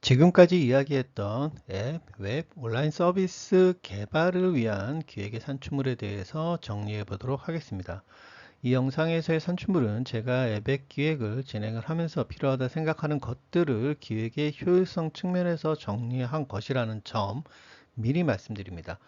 지금까지 이야기했던 앱, 웹, 온라인 서비스 개발을 위한 기획의 산출물에 대해서 정리해 보도록 하겠습니다. 이 영상에서의 산출물은 제가 앱의 기획을 진행을 하면서 필요하다 생각하는 것들을 기획의 효율성 측면에서 정리한 것이라는 점 미리 말씀드립니다.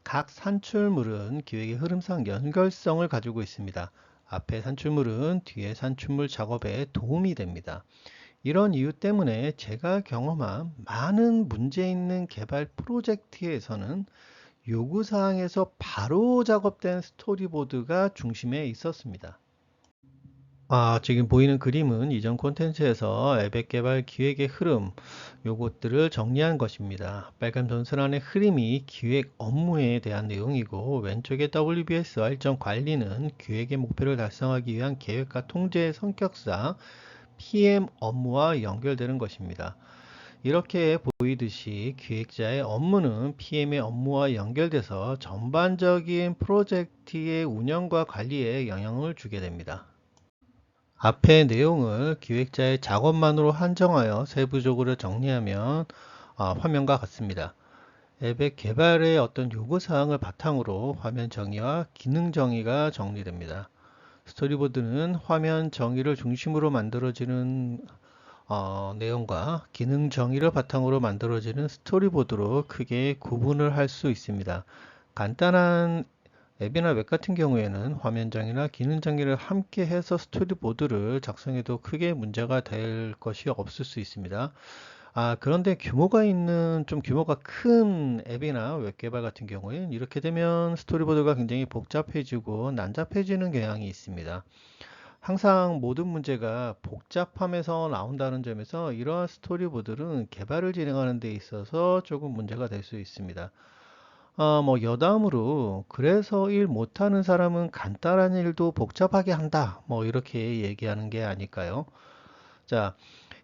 각 산출물은 기획의 흐름상 연결성을 가지고 있습니다. 앞의 산출물은 뒤의 산출물 작업에 도움이 됩니다. 이런 이유 때문에 제가 경험한 많은 문제 있는 개발 프로젝트에서는 요구사항에서 바로 작업된 스토리보드가 중심에 있었습니다. 지금 보이는 그림은 이전 콘텐츠에서 앱의 개발 기획의 흐름, 요것들을 정리한 것입니다. 빨간 전선안의 흐름이 기획 업무에 대한 내용이고, 왼쪽의 WBS와 일정 관리는 기획의 목표를 달성하기 위한 계획과 통제의 성격상 PM 업무와 연결되는 것입니다. 이렇게 보이듯이 기획자의 업무는 PM의 업무와 연결돼서 전반적인 프로젝트의 운영과 관리에 영향을 주게 됩니다. 앞의 내용을 기획자의 작업만으로 한정하여 세부적으로 정리하면 화면과 같습니다. 앱의 개발의 어떤 요구사항을 바탕으로 화면 정의와 기능 정의가 정리됩니다. 스토리보드는 화면 정의를 중심으로 만들어지는 내용과 기능 정의를 바탕으로 만들어지는 스토리보드로 크게 구분을 할 수 있습니다. 간단한 앱이나 웹 같은 경우에는 화면 정의나 기능 정의를 함께 해서 스토리보드를 작성해도 크게 문제가 될 것이 없을 수 있습니다. 그런데 규모가 큰 앱이나 웹 개발 같은 경우에는 이렇게 되면 스토리보드가 굉장히 복잡해지고 난잡해지는 경향이 있습니다. 항상 모든 문제가 복잡함에서 나온다는 점에서 이러한 스토리보드는 개발을 진행하는 데 있어서 조금 문제가 될 수 있습니다. 여담으로 그래서 일 못하는 사람은 간단한 일도 복잡하게 한다. 이렇게 얘기하는 게 아닐까요? 자,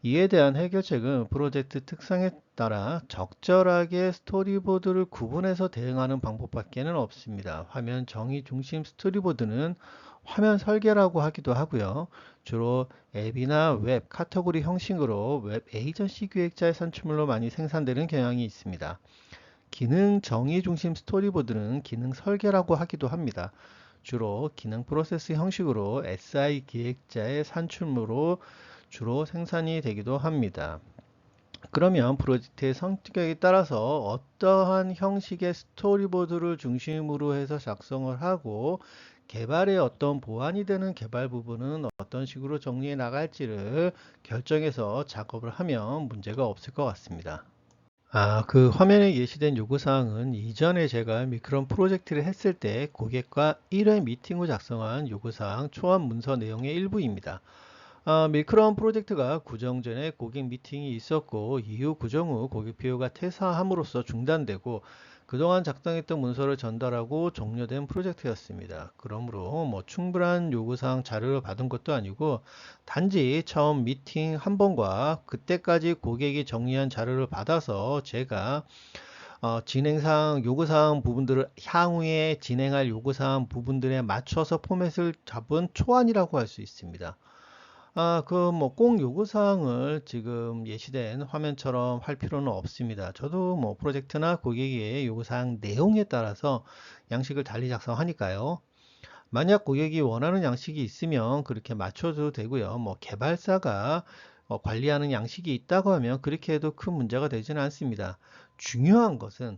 이에 대한 해결책은 프로젝트 특성에 따라 적절하게 스토리보드를 구분해서 대응하는 방법밖에는 없습니다. 화면 정의 중심 스토리보드는 화면 설계라고 하기도 하고요. 주로 앱이나 웹 카테고리 형식으로 웹 에이전시 기획자의 산출물로 많이 생산되는 경향이 있습니다. 기능 정의 중심 스토리보드는 기능 설계라고 하기도 합니다. 주로 기능 프로세스 형식으로 SI 기획자의 산출물로 주로 생산이 되기도 합니다. 그러면 프로젝트의 성격에 따라서 어떠한 형식의 스토리보드를 중심으로 해서 작성을 하고 개발에 어떤 보완이 되는 개발 부분은 어떤 식으로 정리해 나갈지를 결정해서 작업을 하면 문제가 없을 것 같습니다. 그 화면에 예시된 요구사항은 이전에 제가 미크론 프로젝트를 했을 때 고객과 1회 미팅 후 작성한 요구사항 초안 문서 내용의 일부입니다. 밀크럼 프로젝트가 구정 전에 고객 미팅이 있었고 이후 구정 후 고객 PO가 퇴사함으로써 중단되고 그동안 작성했던 문서를 전달하고 종료된 프로젝트였습니다. 그러므로 충분한 요구사항 자료를 받은 것도 아니고 단지 처음 미팅 한 번과 그때까지 고객이 정리한 자료를 받아서 제가 진행사항, 요구사항 부분들을 향후에 진행할 요구사항 부분들에 맞춰서 포맷을 잡은 초안이라고 할 수 있습니다. 꼭 요구사항을 지금 예시된 화면처럼 할 필요는 없습니다. 저도 프로젝트나 고객의 요구사항 내용에 따라서 양식을 달리 작성하니까요. 만약 고객이 원하는 양식이 있으면 그렇게 맞춰도 되고요. 개발사가 관리하는 양식이 있다고 하면 그렇게 해도 큰 문제가 되지는 않습니다. 중요한 것은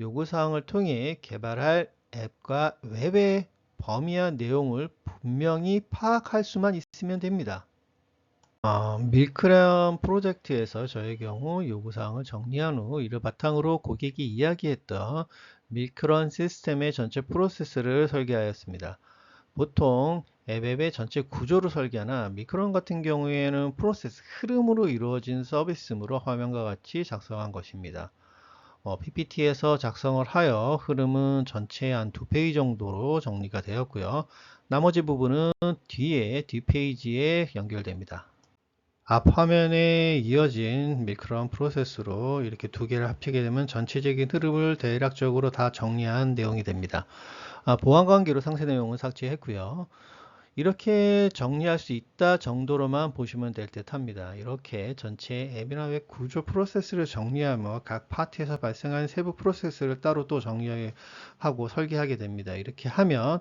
요구사항을 통해 개발할 앱과 웹의 범위와 내용을 분명히 파악할 수만 있으면 됩니다. 밀크램 프로젝트에서 저의 경우 요구사항을 정리한 후 이를 바탕으로 고객이 이야기했던 밀크런 시스템의 전체 프로세스를 설계하였습니다. 보통 앱의 전체 구조를 설계하나 밀크런 같은 경우에는 프로세스 흐름으로 이루어진 서비스므로 화면과 같이 작성한 것입니다. PPT에서 작성을 하여 흐름은 전체 한 2페이지 정도로 정리가 되었고요. 나머지 부분은 뒤에 뒷페이지에 연결됩니다. 앞 화면에 이어진 밀크런 프로세스로 이렇게 두 개를 합치게 되면 전체적인 흐름을 대략적으로 다 정리한 내용이 됩니다. 보안 관계로 상세 내용은 삭제했고요. 이렇게 정리할 수 있다 정도로만 보시면 될 듯 합니다. 이렇게 전체 앱이나 웹 구조 프로세스를 정리하며 각 파트에서 발생하는 세부 프로세스를 따로 또 정리하고 설계하게 됩니다. 이렇게 하면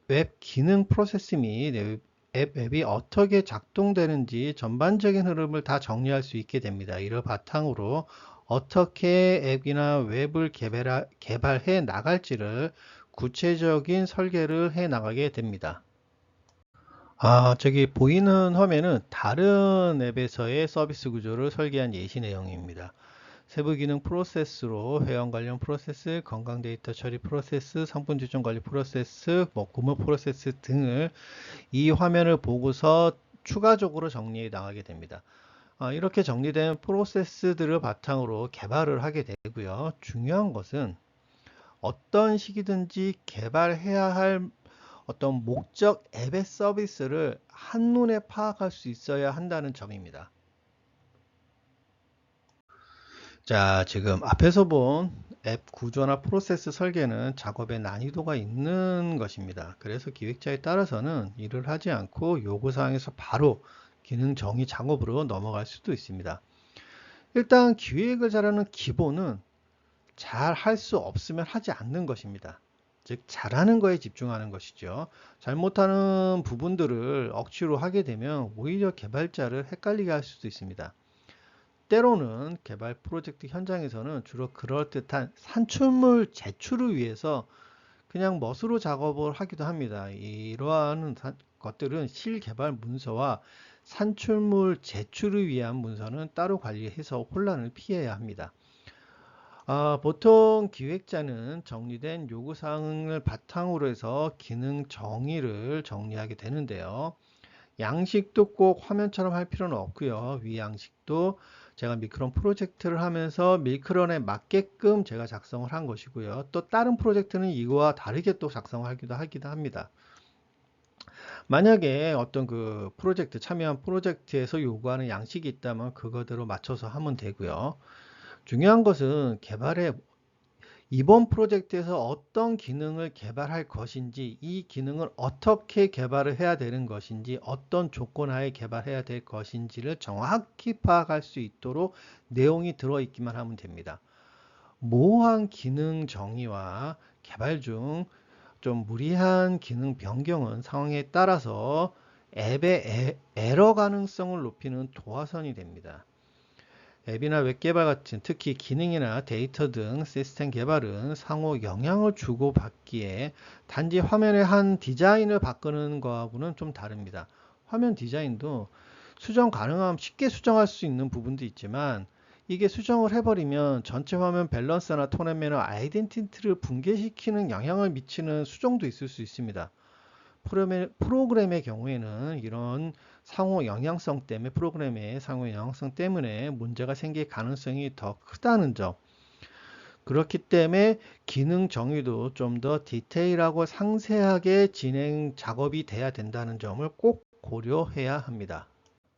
웹 기능 프로세스 및 앱이 어떻게 작동되는지 전반적인 흐름을 다 정리할 수 있게 됩니다. 이를 바탕으로 어떻게 앱이나 웹을 개발해 나갈지를 구체적인 설계를 해 나가게 됩니다. 저기 보이는 화면은 다른 앱에서의 서비스 구조를 설계한 예시 내용입니다. 세부 기능 프로세스로 회원 관련 프로세스, 건강 데이터 처리 프로세스, 상품 지정 관리 프로세스, 구물 프로세스 등을 이 화면을 보고서 추가적으로 정리해 나가게 됩니다. 이렇게 정리된 프로세스들을 바탕으로 개발을 하게 되고요. 중요한 것은 어떤 시기든지 개발해야 할 어떤 목적 앱의 서비스를 한눈에 파악할 수 있어야 한다는 점입니다. 자, 지금 앞에서 본 앱 구조나 프로세스 설계는 작업의 난이도가 있는 것입니다. 그래서 기획자에 따라서는 이를 하지 않고 요구사항에서 바로 기능 정의 작업으로 넘어갈 수도 있습니다. 일단 기획을 잘하는 기본은 잘 할 수 없으면 하지 않는 것입니다. 즉 잘하는 거에 집중하는 것이죠. 잘못하는 부분들을 억지로 하게 되면 오히려 개발자를 헷갈리게 할 수도 있습니다. 때로는 개발 프로젝트 현장에서는 주로 그럴듯한 산출물 제출을 위해서 그냥 멋으로 작업을 하기도 합니다. 이러한 것들은 실개발 문서와 산출물 제출을 위한 문서는 따로 관리해서 혼란을 피해야 합니다. 보통 기획자는 정리된 요구사항을 바탕으로 해서 기능 정의를 정리하게 되는데요. 양식도 꼭 화면처럼 할 필요는 없고요. 위 양식도 제가 미크론 프로젝트를 하면서 미크론에 맞게끔 제가 작성을 한 것이고요. 또 다른 프로젝트는 이거와 다르게 또 작성을 하기도 합니다. 만약에 어떤 그 프로젝트 참여한 프로젝트에서 요구하는 양식이 있다면 그거대로 맞춰서 하면 되고요. 중요한 것은 개발의 이번 프로젝트에서 어떤 기능을 개발할 것인지, 이 기능을 어떻게 개발을 해야 되는 것인지, 어떤 조건 하에 개발해야 될 것인지를 정확히 파악할 수 있도록 내용이 들어있기만 하면 됩니다. 모호한 기능 정의와 개발 중 좀 무리한 기능 변경은 상황에 따라서 앱의 에러 가능성을 높이는 도화선이 됩니다. 앱이나 웹 개발 같은 특히 기능이나 데이터 등 시스템 개발은 상호 영향을 주고받기에 단지 화면의 한 디자인을 바꾸는 거하고는 좀 다릅니다. 화면 디자인도 쉽게 수정할 수 있는 부분도 있지만 이게 수정을 해버리면 전체 화면 밸런스나 톤 앤 매너 아이덴티티를 붕괴시키는 영향을 미치는 수정도 있을 수 있습니다. 프로그램의 경우에는 이런 프로그램의 상호 영향성 때문에 문제가 생길 가능성이 더 크다는 점. 그렇기 때문에 기능 정의도 좀 더 디테일하고 상세하게 진행 작업이 돼야 된다는 점을 꼭 고려해야 합니다.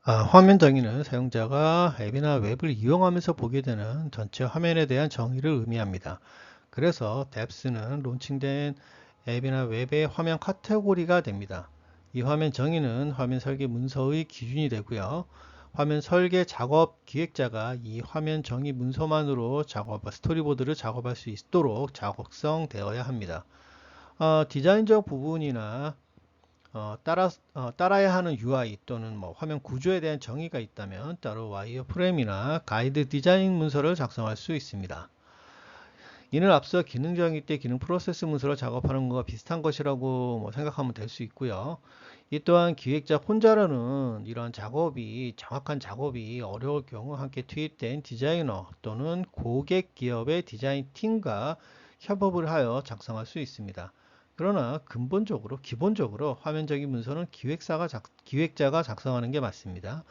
화면 정의는 사용자가 앱이나 웹을 이용하면서 보게 되는 전체 화면에 대한 정의를 의미합니다. 그래서 depth는 론칭된 앱이나 웹의 화면 카테고리가 됩니다. 이 화면 정의는 화면 설계 문서의 기준이 되고요. 화면 설계 작업 기획자가 이 화면 정의 문서만으로 스토리보드를 작업할 수 있도록 작성되어야 합니다. 디자인적 부분이나 따라야 하는 UI 또는 화면 구조에 대한 정의가 있다면 따로 와이어프레임이나 가이드 디자인 문서를 작성할 수 있습니다. 이는 앞서 기능 정의 때 기능 프로세스 문서를 작업하는 것과 비슷한 것이라고 생각하면 될 수 있고요. 이 또한 기획자 혼자로는 이러한 정확한 작업이 어려울 경우 함께 투입된 디자이너 또는 고객 기업의 디자인 팀과 협업을 하여 작성할 수 있습니다. 그러나 기본적으로 화면적인 문서는 기획자가 작성하는 게 맞습니다.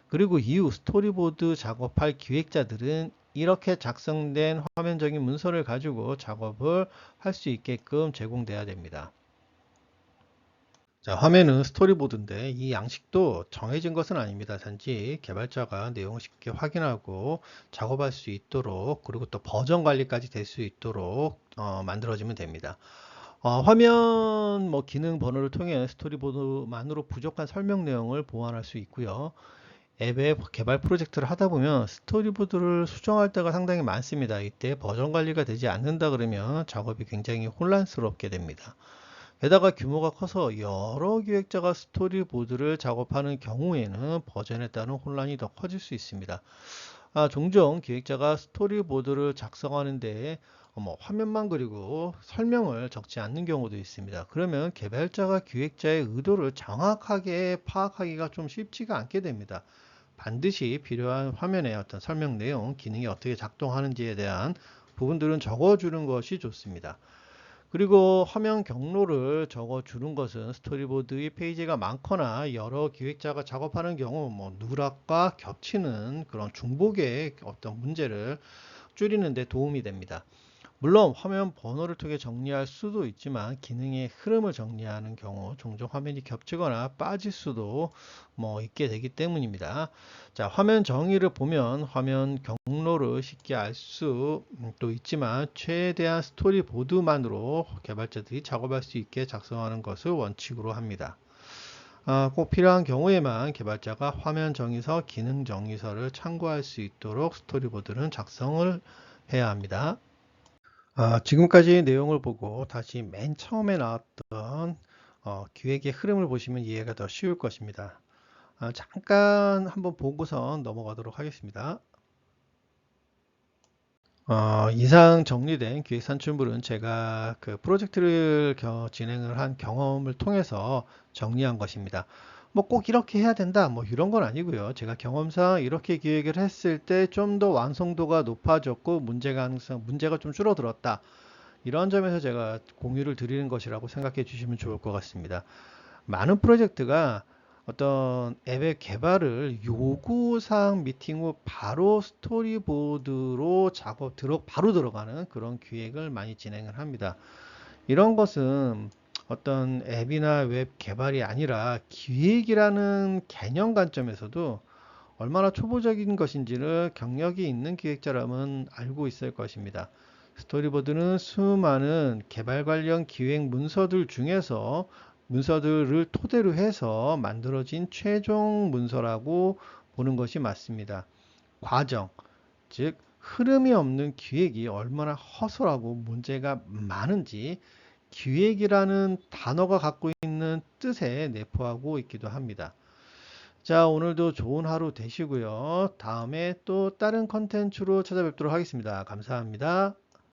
그리고 이후 스토리보드 작업할 기획자들은 이렇게 작성된 화면적인 문서를 가지고 작업을 할 수 있게끔 제공돼야 됩니다. 자, 화면은 스토리보드인데 이 양식도 정해진 것은 아닙니다. 단지 개발자가 내용을 쉽게 확인하고 작업할 수 있도록 그리고 또 버전 관리까지 될 수 있도록 만들어지면 됩니다. 화면 기능 번호를 통해 스토리보드만으로 부족한 설명 내용을 보완할 수 있고요. 앱의 개발 프로젝트를 하다 보면 스토리보드를 수정할 때가 상당히 많습니다. 이때 버전 관리가 되지 않는다 그러면 작업이 굉장히 혼란스럽게 됩니다. 게다가 규모가 커서 여러 기획자가 스토리보드를 작업하는 경우에는 버전에 따른 혼란이 더 커질 수 있습니다. 종종 기획자가 스토리보드를 작성하는데 화면만 그리고 설명을 적지 않는 경우도 있습니다. 그러면 개발자가 기획자의 의도를 정확하게 파악하기가 좀 쉽지가 않게 됩니다. 반드시 필요한 화면의 어떤 설명 내용, 기능이 어떻게 작동하는지에 대한 부분들은 적어주는 것이 좋습니다. 그리고 화면 경로를 적어주는 것은 스토리보드의 페이지가 많거나 여러 기획자가 작업하는 경우 누락과 겹치는 그런 중복의 어떤 문제를 줄이는 데 도움이 됩니다. 물론 화면 번호를 통해 정리할 수도 있지만 기능의 흐름을 정리하는 경우 종종 화면이 겹치거나 빠질 수도 있게 되기 때문입니다. 자, 화면 정의를 보면 화면 경로를 쉽게 알 수도 있지만 최대한 스토리보드만으로 개발자들이 작업할 수 있게 작성하는 것을 원칙으로 합니다. 꼭 필요한 경우에만 개발자가 화면 정의서, 기능 정의서를 참고할 수 있도록 스토리보드는 작성을 해야 합니다. 지금까지 내용을 보고 다시 맨 처음에 나왔던 기획의 흐름을 보시면 이해가 더 쉬울 것입니다. 잠깐 한번 보고서 넘어가도록 하겠습니다. 이상 정리된 기획 산출물은 제가 그 프로젝트를 진행을 한 경험을 통해서 정리한 것입니다. 꼭 이렇게 해야 된다 이런 건 아니고요. 제가 경험상 이렇게 기획을 했을 때 좀 더 완성도가 높아졌고 문제가 좀 줄어들었다. 이런 점에서 제가 공유를 드리는 것이라고 생각해 주시면 좋을 것 같습니다. 많은 프로젝트가 어떤 앱의 개발을 요구사항 미팅 후 바로 스토리보드로 바로 들어가는 그런 기획을 많이 진행을 합니다. 이런 것은 어떤 앱이나 웹 개발이 아니라 기획이라는 개념 관점에서도 얼마나 초보적인 것인지를 경력이 있는 기획자라면 알고 있을 것입니다. 스토리보드는 수많은 개발 관련 기획 문서들 중에서 문서들을 토대로 해서 만들어진 최종 문서라고 보는 것이 맞습니다. 과정, 즉 흐름이 없는 기획이 얼마나 허술하고 문제가 많은지 기획이라는 단어가 갖고 있는 뜻에 내포하고 있기도 합니다. 자, 오늘도 좋은 하루 되시고요. 다음에 또 다른 컨텐츠로 찾아뵙도록 하겠습니다. 감사합니다.